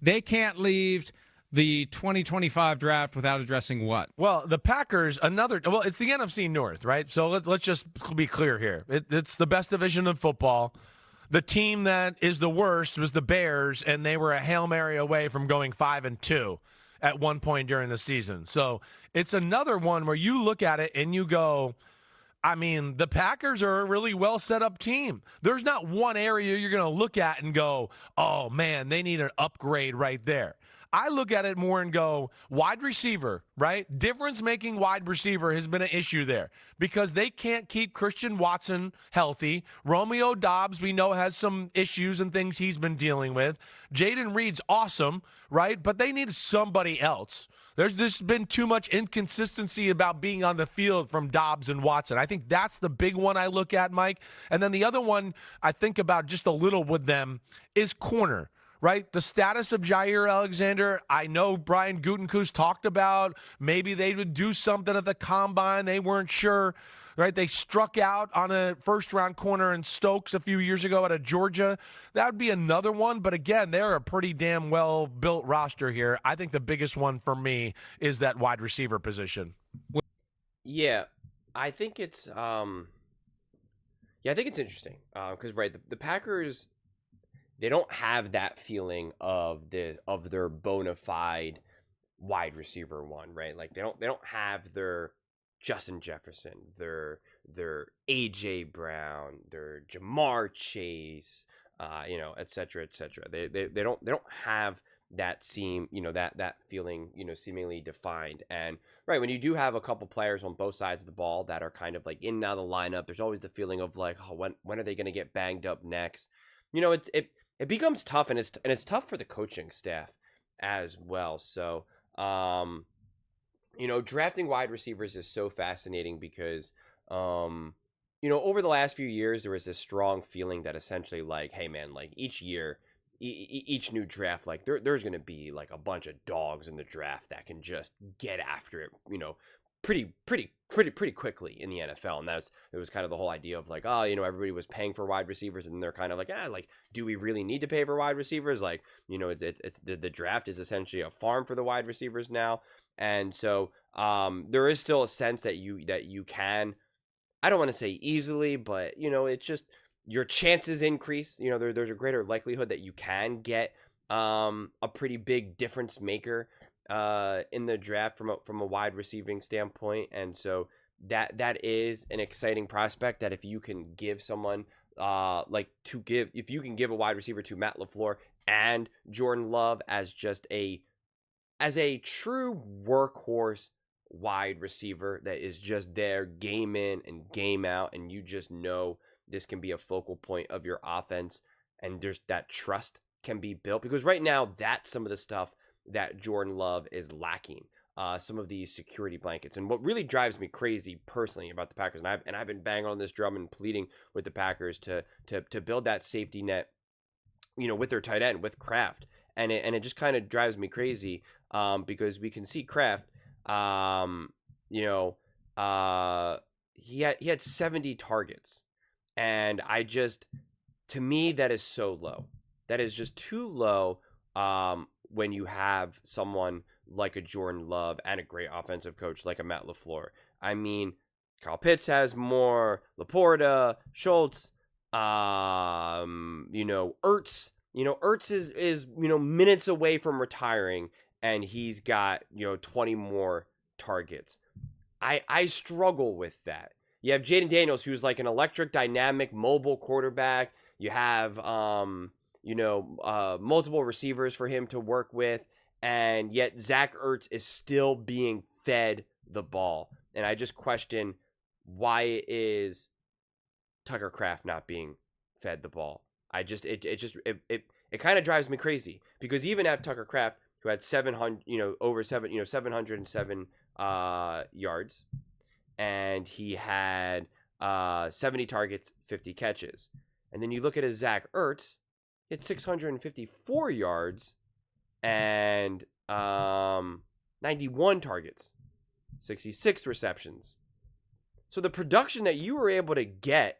they can't leave the 2025 draft without addressing what? Well, the Packers, it's the NFC North, right? So let's just be clear here. It's the best division of football. The team that is the worst was the Bears, and they were a Hail Mary away from going 5-2 at one point during the season. So it's another one where you look at it and you go, I mean, the Packers are a really well set up team. There's not one area you're going to look at and go, oh, man, they need an upgrade right there. I look at it more and go, wide receiver, right? Difference-making wide receiver has been an issue there because they can't keep Christian Watson healthy. Romeo Doubs, we know, has some issues and things he's been dealing with. Jaden Reed's awesome, right? But they need somebody else. There's just been too much inconsistency about being on the field from Doubs and Watson. I think that's the big one I look at, Mike. And then the other one I think about just a little with them is corner. Right? The status of Jair Alexander, I know Brian Gutekunst talked about maybe they would do something at the combine. They weren't sure, right? They struck out on a first-round corner in Stokes a few years ago out of Georgia. That would be another one. But again, they're a pretty damn well-built roster here. I think the biggest one for me is that wide receiver position. Yeah, I think it's interesting because right, the Packers, they don't have that feeling of their bona fide wide receiver one, right? Like they don't have their Justin Jefferson, their AJ Brown, their Jamar Chase, et cetera, et cetera. They don't have that that feeling, seemingly defined. And right, when you do have a couple players on both sides of the ball that are kind of like in and out of the lineup, there's always the feeling of like, oh, when are they going to get banged up next? It becomes tough, and it's tough for the coaching staff as well. So, drafting wide receivers is so fascinating because, over the last few years, there was this strong feeling that essentially, like, hey, man, like each year, each new draft, like there's going to be like a bunch of dogs in the draft that can just get after it, pretty quickly in the NFL. And it was kind of the whole idea of like, oh, everybody was paying for wide receivers, and they're kind of like, like, do we really need to pay for wide receivers? Like, it's the draft is essentially a farm for the wide receivers now. And so there is still a sense that you can, I don't want to say easily, but it's just your chances increase. There's a greater likelihood that you can get a pretty big difference maker in the draft from a wide receiving standpoint. And so that is an exciting prospect that if you can give someone if you can give a wide receiver to Matt LaFleur and Jordan Love as a true workhorse wide receiver that is just there game in and game out, and you just know this can be a focal point of your offense, and there's that trust can be built, because right now that's some of the stuff that Jordan Love is lacking, some of these security blankets. And what really drives me crazy personally about the Packers, and I've been banging on this drum and pleading with the Packers to build that safety net, with their tight end, with Kraft, and it just kind of drives me crazy because we can see Kraft, he had 70 targets, and to me that is so low. That is just too low. When you have someone like a Jordan Love and a great offensive coach like a Matt LaFleur. I mean, Kyle Pitts has more, Laporta, Schultz, Ertz. Ertz is minutes away from retiring, and he's got 20 more targets. I struggle with that. You have Jaden Daniels, who's like an electric, dynamic, mobile quarterback. You have multiple receivers for him to work with, and yet Zach Ertz is still being fed the ball. And I just question, why is Tucker Kraft not being fed the ball? It kind of drives me crazy, because even at Tucker Kraft, who had 707 yards, and he had 70 targets, 50 catches. And then you look at a Zach Ertz, he had 654 yards and 91 targets, 66 receptions. So the production that you were able to get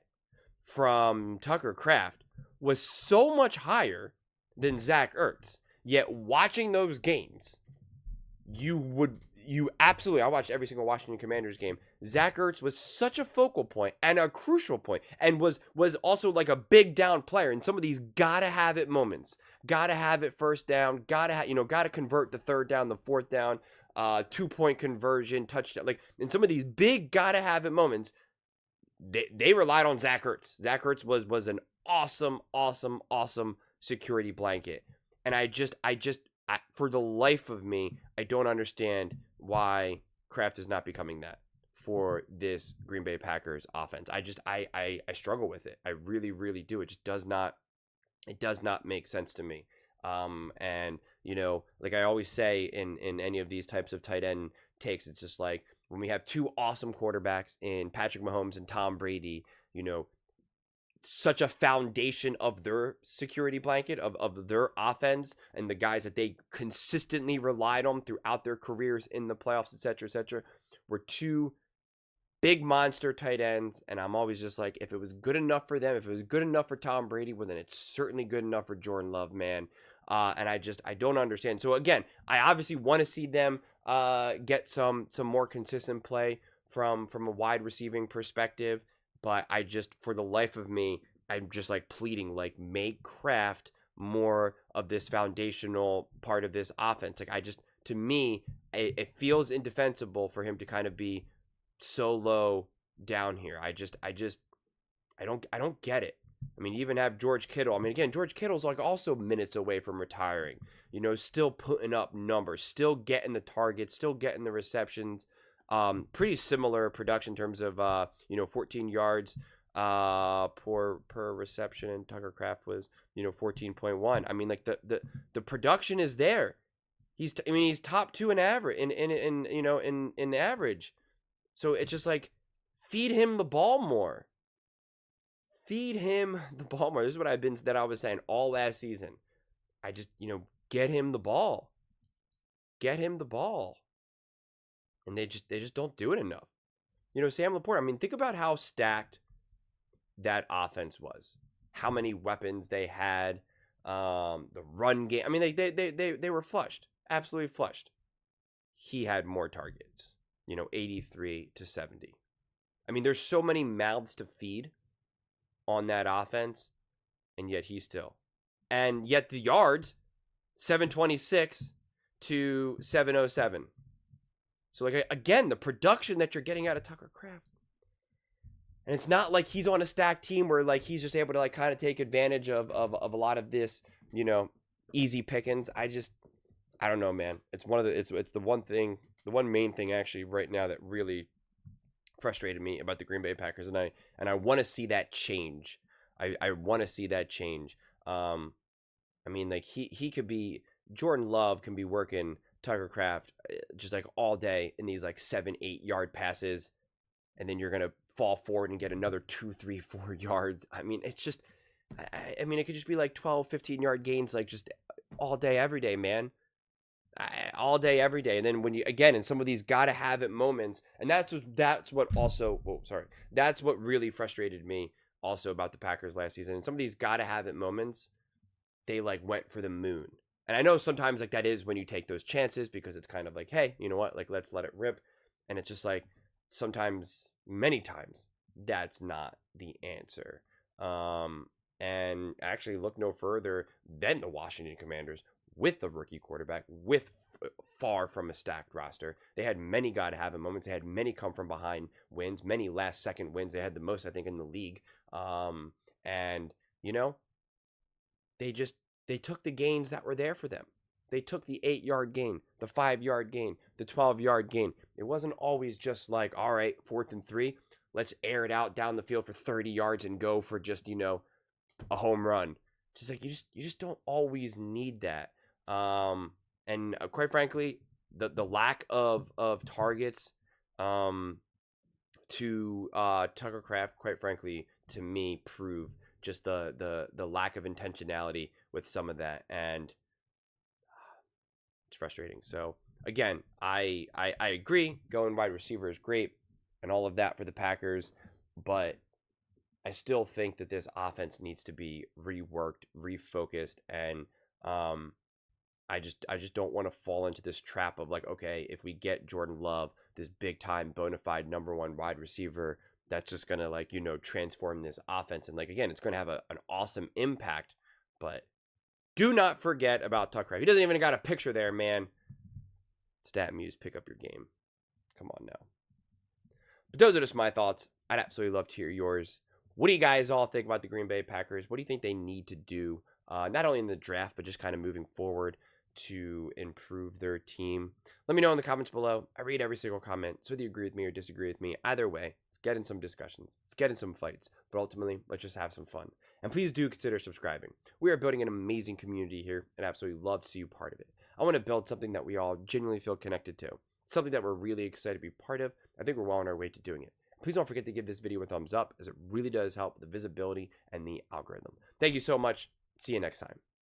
from Tucker Kraft was so much higher than Zach Ertz. Yet watching those games, you absolutely, I watched every single Washington Commanders game. Zach Ertz was such a focal point and a crucial point, and was also like a big down player in some of these gotta have it moments. Gotta have it first down, gotta convert the third down, the fourth down, 2-point conversion, touchdown. Like in some of these big gotta have it moments, they relied on Zach Ertz. Zach Ertz was an awesome security blanket. And I for the life of me, I don't understand why Kraft is not becoming that for this Green Bay Packers offense. I struggle with it. I really do. It does not make sense to me. And like I always say in any of these types of tight end takes, it's just like when we have two awesome quarterbacks in Patrick Mahomes and Tom Brady, such a foundation of their security blanket of their offense and the guys that they consistently relied on throughout their careers in the playoffs, etc., were two big monster tight ends. And I'm always just like, if it was good enough for them, if it was good enough for Tom Brady, well, then it's certainly good enough for Jordan Love, man. And I don't understand. So again, I obviously want to see them get some more consistent play from a wide receiving perspective. But for the life of me, I'm just like pleading, like, make Kraft more of this foundational part of this offense. Like, to me, it feels indefensible for him to kind of be so low down here. I don't get it. I mean, you even have George Kittle. I mean, again, George Kittle's like also minutes away from retiring, still putting up numbers, still getting the targets, still getting the receptions. Pretty similar production in terms of 14 yards per reception, and Tucker Kraft was 14.1. I mean, like the production is there. He's top 2 in average in average. So it's just like, feed him the ball more. Feed him the ball more. This is what I was saying all last season. I just get him the ball. Get him the ball. And they just don't do it enough. Sam Laporta, I mean, think about how stacked that offense was. How many weapons they had. The run game. I mean, they were flushed. Absolutely flushed. He had more targets. 83 to 70. I mean, there's so many mouths to feed on that offense. And yet And yet the yards, 726 to 707. So, like, again, the production that you're getting out of Tucker Kraft. And it's not like he's on a stacked team where, like, he's just able to, like, kind of take advantage of a lot of this, easy pickings. I don't know, man. It's the one main thing actually right now that really frustrated me about the Green Bay Packers. And I want to see that change. I want to see that change. I mean, like, he could be, Jordan Love can be working Tucker Kraft just like all day in these like 7-8 yard passes, and then you're gonna fall forward and get another 2, 3, 4 yards. I mean, it's just I mean, it could just be like 12-15 yard gains, like just all day every day, man. All day every day. And then when you, again, in some of these gotta have it moments, and that's what really frustrated me also about the Packers last season. In some of these gotta have it moments, they like went for the moon. And I know sometimes like that is when you take those chances, because it's kind of like, hey, you know what? Like, let's let it rip. And it's just like, sometimes, many times, that's not the answer. And actually look no further than the Washington Commanders with the rookie quarterback, with far from a stacked roster. They had many gotta have it moments. They had many come from behind wins, many last second wins. They had the most, I think, in the league. And they took the gains that were there for them. They took the 8-yard gain, the 5-yard gain, the 12-yard gain. It wasn't always just like, all right, 4th and 3, let's air it out down the field for 30 yards and go for just, a home run. It's just like, you just don't always need that. And quite frankly, the lack of targets to Tucker Kraft, quite frankly, to me, prove just the lack of intentionality with some of that, and it's frustrating. So again, I agree, going wide receiver is great and all of that for the Packers, but I still think that this offense needs to be reworked, refocused, and I just don't want to fall into this trap of like, okay, if we get Jordan Love, this big time bona fide number one wide receiver, that's just gonna like, transform this offense. And like again, it's gonna have an awesome impact. But do not forget about Tuck Kraft. He doesn't even got a picture there, man. Stat Muse, pick up your game. Come on now. But those are just my thoughts. I'd absolutely love to hear yours. What do you guys all think about the Green Bay Packers? What do you think they need to do, not only in the draft, but just kind of moving forward to improve their team? Let me know in the comments below. I read every single comment. So whether you agree with me or disagree with me, either way, let's get in some discussions. Let's get in some fights. But ultimately, let's just have some fun. And please do consider subscribing. We are building an amazing community here, and I absolutely love to see you part of it. I want to build something that we all genuinely feel connected to, something that we're really excited to be part of. I think we're well on our way to doing it. Please don't forget to give this video a thumbs up, as it really does help the visibility and the algorithm. Thank you so much. See you next time.